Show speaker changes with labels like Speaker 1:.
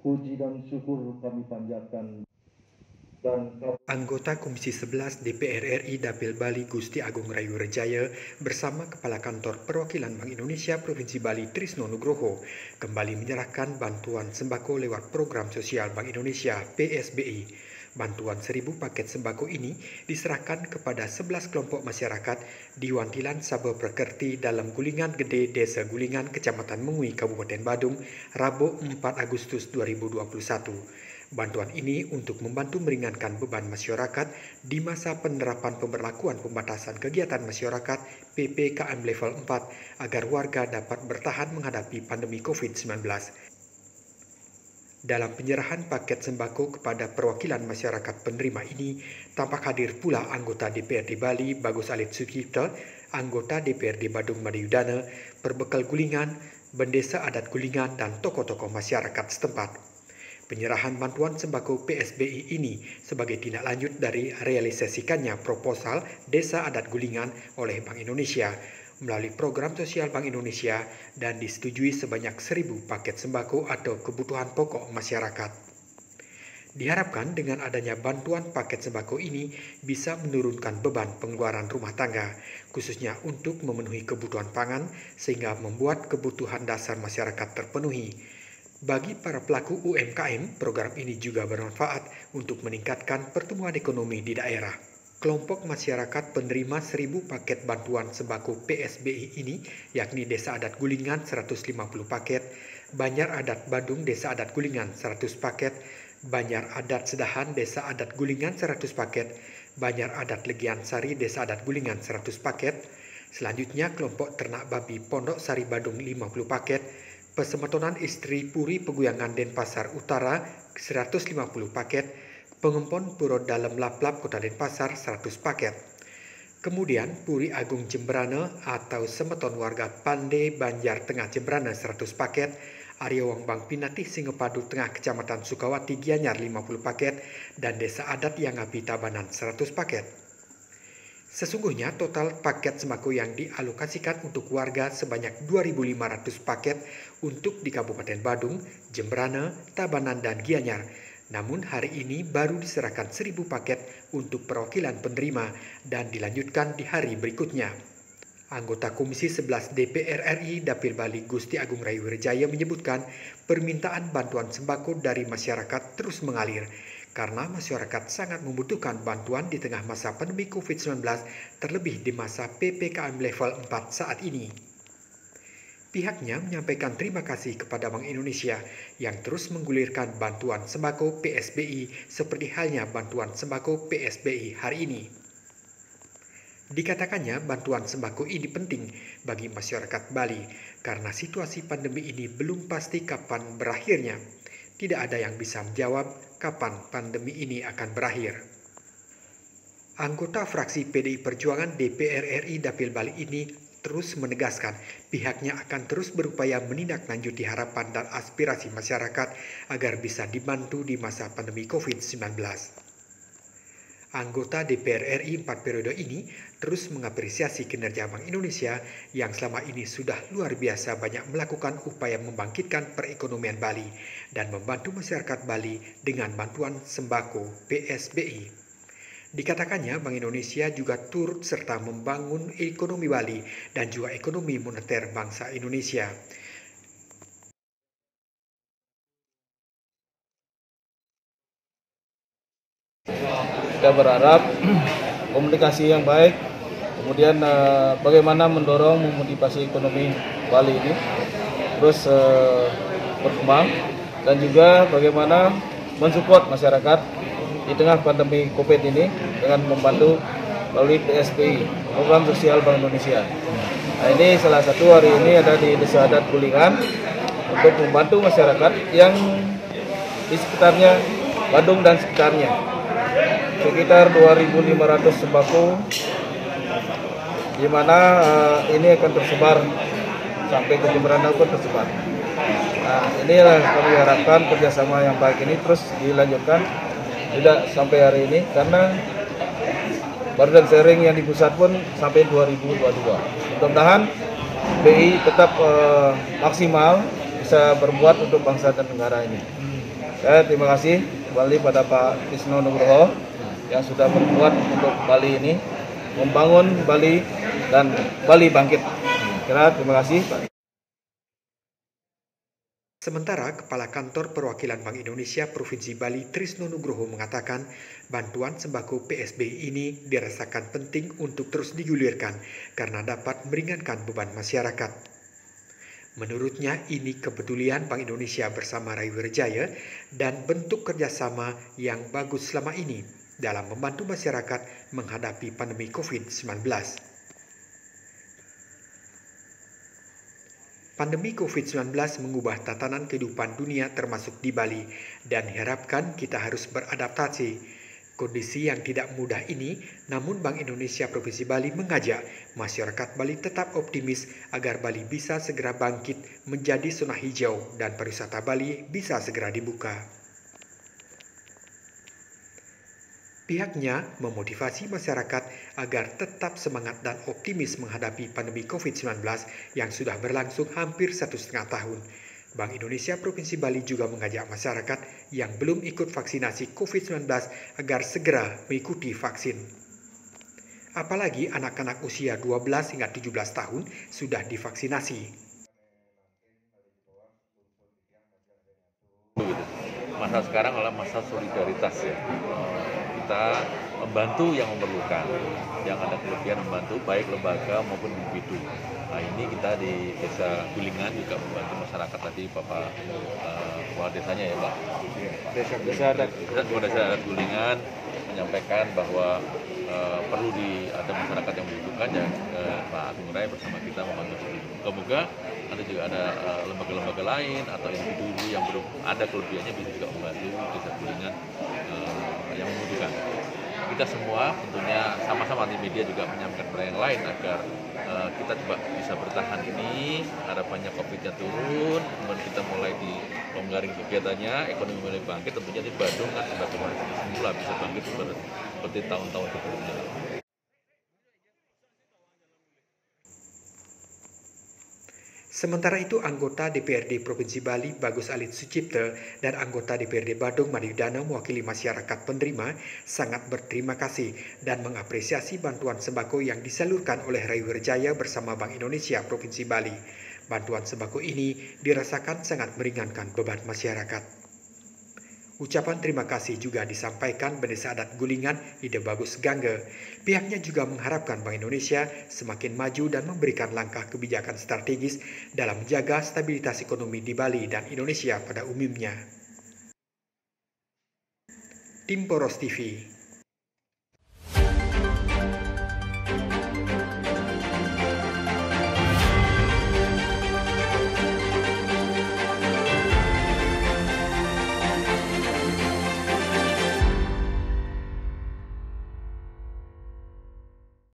Speaker 1: Puji dan syukur kami panjatkan.
Speaker 2: Anggota Komisi 11 DPR RI Dapil Bali Gusti Agung Rayu Rejaya bersama Kepala Kantor Perwakilan Bank Indonesia Provinsi Bali Trisno Nugroho kembali menyerahkan bantuan sembako lewat Program Sosial Bank Indonesia PSBI. Bantuan 1.000 paket sembako ini diserahkan kepada 11 kelompok masyarakat di Wantilan Saba Prakerti dalam Gulingan Gede, Desa Gulingan, Kecamatan Mengui, Kabupaten Badung, Rabu 4 Agustus 2021. Bantuan ini untuk membantu meringankan beban masyarakat di masa penerapan pemberlakuan pembatasan kegiatan masyarakat PPKM level 4 agar warga dapat bertahan menghadapi pandemi COVID-19. Dalam penyerahan paket sembako kepada perwakilan masyarakat penerima ini, tampak hadir pula anggota DPRD Bali Bagus Alit Sukipto, anggota DPRD Badung Madayudana, Perbekal Gulingan, Bendesa Adat Gulingan, dan tokoh-tokoh masyarakat setempat. Penyerahan bantuan sembako PSBI ini sebagai tindak lanjut dari realisasikannya proposal Desa Adat Gulingan oleh Bank Indonesia melalui Program Sosial Bank Indonesia dan disetujui sebanyak 1.000 paket sembako atau kebutuhan pokok masyarakat. Diharapkan dengan adanya bantuan paket sembako ini bisa menurunkan beban pengeluaran rumah tangga, khususnya untuk memenuhi kebutuhan pangan sehingga membuat kebutuhan dasar masyarakat terpenuhi. Bagi para pelaku UMKM, program ini juga bermanfaat untuk meningkatkan pertumbuhan ekonomi di daerah. Kelompok masyarakat penerima 1.000 paket bantuan sembako PSBI ini, yakni Desa Adat Gulingan 150 paket, Banjar Adat Badung Desa Adat Gulingan 100 paket, Banjar Adat Sedahan Desa Adat Gulingan 100 paket, Banjar Adat Legian Sari Desa Adat Gulingan 100 paket. Selanjutnya kelompok ternak babi Pondok Sari Badung 50 paket, Pesemetonan Istri Puri Peguyangan Denpasar Utara 150 paket, Pengempon Puro Dalam Laplap Kota Denpasar 100 paket. Kemudian Puri Agung Jembrana atau Semeton Warga Pande Banjar Tengah Jembrana 100 paket, Aryawang Bang Pinatih Singapadu Tengah Kecamatan Sukawati Gianyar 50 paket, dan Desa Adat Yangapi Tabanan 100 paket. Sesungguhnya total paket sembako yang dialokasikan untuk warga sebanyak 2.500 paket untuk di Kabupaten Badung, Jembrana, Tabanan, dan Gianyar. Namun hari ini baru diserahkan 1.000 paket untuk perwakilan penerima dan dilanjutkan di hari berikutnya. Anggota Komisi 11 DPR RI Dapil Bali Gusti Agung Rayu Rejaya menyebutkan permintaan bantuan sembako dari masyarakat terus mengalir karena masyarakat sangat membutuhkan bantuan di tengah masa pandemi COVID-19, terlebih di masa PPKM level 4 saat ini. Pihaknya menyampaikan terima kasih kepada Bank Indonesia yang terus menggulirkan bantuan sembako PSBI seperti halnya bantuan sembako PSBI hari ini. Dikatakannya bantuan sembako ini penting bagi masyarakat Bali karena situasi pandemi ini belum pasti kapan berakhirnya. Tidak ada yang bisa menjawab kapan pandemi ini akan berakhir. Anggota fraksi PDI Perjuangan DPR RI Dapil Bali ini terus menegaskan pihaknya akan terus berupaya menindaklanjuti harapan dan aspirasi masyarakat agar bisa dibantu di masa pandemi COVID-19. Anggota DPR RI 4 periode ini terus mengapresiasi kinerja Bank Indonesia yang selama ini sudah luar biasa banyak melakukan upaya membangkitkan perekonomian Bali dan membantu masyarakat Bali dengan bantuan sembako PSBI. Dikatakannya Bank Indonesia juga turut serta membangun ekonomi Bali dan juga ekonomi moneter bangsa Indonesia.
Speaker 3: Kita berharap komunikasi yang baik, kemudian bagaimana mendorong memotivasi ekonomi Bali ini terus berkembang, dan juga bagaimana mensupport masyarakat di tengah pandemi COVID ini dengan membantu melalui PSBI, Program Sosial Bank Indonesia. Nah, ini salah satu hari ini ada di Desa Adat Gulingan untuk membantu masyarakat yang di sekitarnya Badung dan sekitarnya. Sekitar 2.500 sembako, di mana ini akan tersebar sampai ke Jembrana pun tersebar. Nah, inilah kami harapkan kerjasama yang baik ini terus dilanjutkan, tidak sampai hari ini, karena burden sharing yang di pusat pun sampai 2022. Mudah-mudahan BI tetap maksimal bisa berbuat untuk bangsa dan negara ini. Saya terima kasih kembali pada Pak Tisno Nugroho yang sudah berbuat untuk Bali ini, membangun Bali dan Bali bangkit. Terima kasih Pak.
Speaker 2: Sementara Kepala Kantor Perwakilan Bank Indonesia Provinsi Bali Trisno Nugroho mengatakan bantuan sembako PSBI ini dirasakan penting untuk terus digulirkan karena dapat meringankan beban masyarakat. Menurutnya ini kepedulian Bank Indonesia bersama Rai Wirjaya dan bentuk kerjasama yang bagus selama ini dalam membantu masyarakat menghadapi pandemi COVID-19. Pandemi COVID-19 mengubah tatanan kehidupan dunia termasuk di Bali dan diharapkan kita harus beradaptasi. Kondisi yang tidak mudah ini, namun Bank Indonesia Provinsi Bali mengajak masyarakat Bali tetap optimis agar Bali bisa segera bangkit menjadi zona hijau dan pariwisata Bali bisa segera dibuka. Pihaknya memotivasi masyarakat agar tetap semangat dan optimis menghadapi pandemi COVID-19 yang sudah berlangsung hampir 1,5 tahun. Bank Indonesia Provinsi Bali juga mengajak masyarakat yang belum ikut vaksinasi COVID-19 agar segera mengikuti vaksin. Apalagi anak-anak usia 12 hingga 17 tahun sudah divaksinasi.
Speaker 4: Masa sekarang adalah masa solidaritas ya. Kita membantu yang memerlukan, yang ada kelebihan membantu baik lembaga maupun individu. Nah ini kita di Desa Gulingan juga membantu masyarakat tadi Bapak Kepala Desanya ya Pak. Desa adat Gulingan menyampaikan bahwa perlu ada masyarakat yang membutuhkan ya Pak Agung Rai bersama kita membantu. Moga-moga nanti juga ada lembaga-lembaga lain atau individu yang belum ada kelebihannya bisa juga membantu Desa Gulingan yang membutuhkan. Kita semua tentunya sama-sama di media juga menyampaikan kepada yang lain agar kita coba bisa bertahan ini, harapannya COVID-nya turun, kemudian kita mulai dilonggarin kegiatannya, ekonomi mulai bangkit, tentunya di Bandung kan sebagai semula bisa bangkit seperti tahun-tahun sebelumnya.
Speaker 2: Sementara itu, anggota DPRD Provinsi Bali Bagus Alit Sucipto dan anggota DPRD Badung Madiyudana mewakili masyarakat penerima sangat berterima kasih dan mengapresiasi bantuan sembako yang disalurkan oleh Rai Wirjaya bersama Bank Indonesia Provinsi Bali. Bantuan sembako ini dirasakan sangat meringankan beban masyarakat. Ucapan terima kasih juga disampaikan Desa Adat Gulingan Ide Bagus Gangge. Pihaknya juga mengharapkan Bank Indonesia semakin maju dan memberikan langkah kebijakan strategis dalam menjaga stabilitas ekonomi di Bali dan Indonesia pada umumnya. Tim Poros TV.